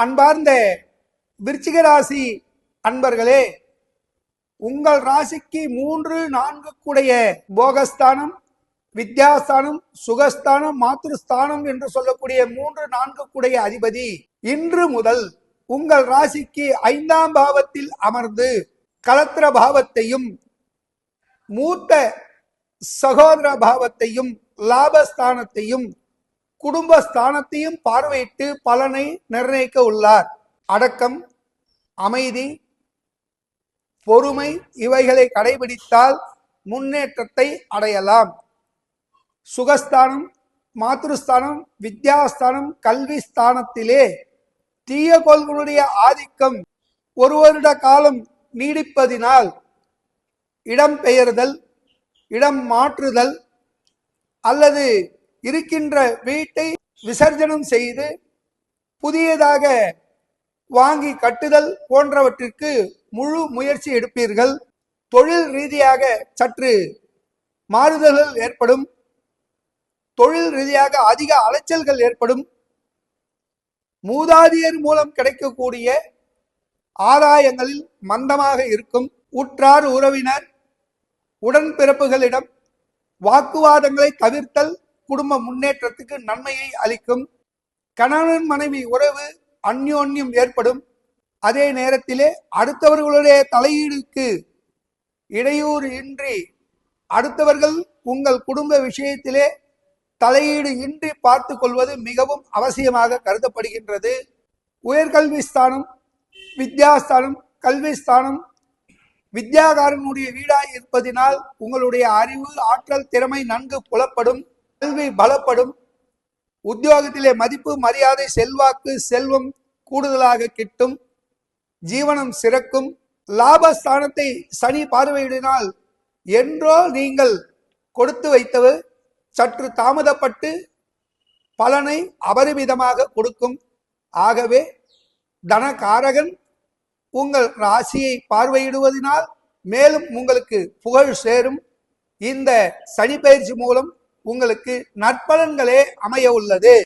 அன்பார்ந்த விருச்சிக ராசி அன்பர்களே, உங்கள் ராசிக்கு 3, 4 கூடைய போகஸ்தானம், வித்யாஸ்தானம், சுகஸ்தானம், மாத்ருஸ்தானம் என்று சொல்லக்கூடிய 3, 4 கூடைய அதிபதி இன்று முதல் உங்கள் ராசிக்கு 5ஆம் பாவத்தில் அமர்ந்து கலத்திர பாவத்தையும் மூத்த சகோதர பாவத்தையும் லாபஸ்தானத்தையும் குடும்பஸ்தானத்தையும் பார்வையிட்டு பலனை நிர்ணயிக்க உள்ளார். அடக்கம், அமைதி, பொறுமை இவைகளை கடைபிடித்தால் முன்னேற்றத்தை அடையலாம். சுகஸ்தானம், மாத்ருஸ்தானம், வித்யாஸ்தானம், கல்வி ஸ்தானத்திலே தீய கோள்களுடைய ஆதிக்கம் ஒரு வருட காலம் நீடிப்பதினால் இடம் பெயர்தல், இடம் மாற்றுதல் அல்லது இருக்கின்ற வீட்டை விசர்ஜனம் செய்து புதியதாக வாங்கி கட்டுதல் போன்றவற்றிற்கு முழு முயற்சி எடுப்பீர்கள். தொழில் ரீதியாக சற்று மாறுதல்கள் ஏற்படும். தொழில் ரீதியாக அதிக அலைச்சல்கள் ஏற்படும். மூதாதியர் மூலம் கிடைக்கக்கூடிய ஆதாயங்களில் மந்தமாக இருக்கும். உற்றார் உறவினர் உடன்பிறப்புகளிடம் வாக்குவாதங்களை தவிர்த்தல் குடும்ப முன்னேற்றத்துக்கு நன்மையை அளிக்கும். கணவன் மனைவி உறவு அந்யோன்யம் ஏற்படும். அதே நேரத்திலே அடுத்தவர்களுடைய தலையீடுக்கு இடையூறு இன்றி அடுத்தவர்கள் உங்கள் குடும்ப விஷயத்திலே தலையீடு இன்றி பார்த்து கொள்வது மிகவும் அவசியமாக கருதப்படுகின்றது. உயர்கல்வி ஸ்தானம், வித்யாஸ்தானம், கல்வி ஸ்தானம் வித்யாகாரனுடைய வீடாய் இருப்பதினால் உங்களுடைய அறிவு, ஆற்றல், திறமை நன்கு புலப்படும். கல்வி பலப்படும். உத்தியோகத்திலே மதிப்பு, மரியாதை, செல்வாக்கு, செல்வம் கூடுதலாக கிட்டும். ஜீவனம் சிறக்கும். லாபஸ்தானத்தை சனி பார்வையிடினால் என்றோ நீங்கள் கொடுத்து வைத்தவர் சற்று தாமதப்பட்டு பலனை அபரிமிதமாக கொடுக்கும். ஆகவே தனகாரகன் உங்கள் ராசியை பார்வையிடுவதனால் மேலும் உங்களுக்கு புகழ் சேரும். இந்த சனி பயிற்சி மூலம் உங்களுக்கு நற்பலன்களே அமைய உள்ளது.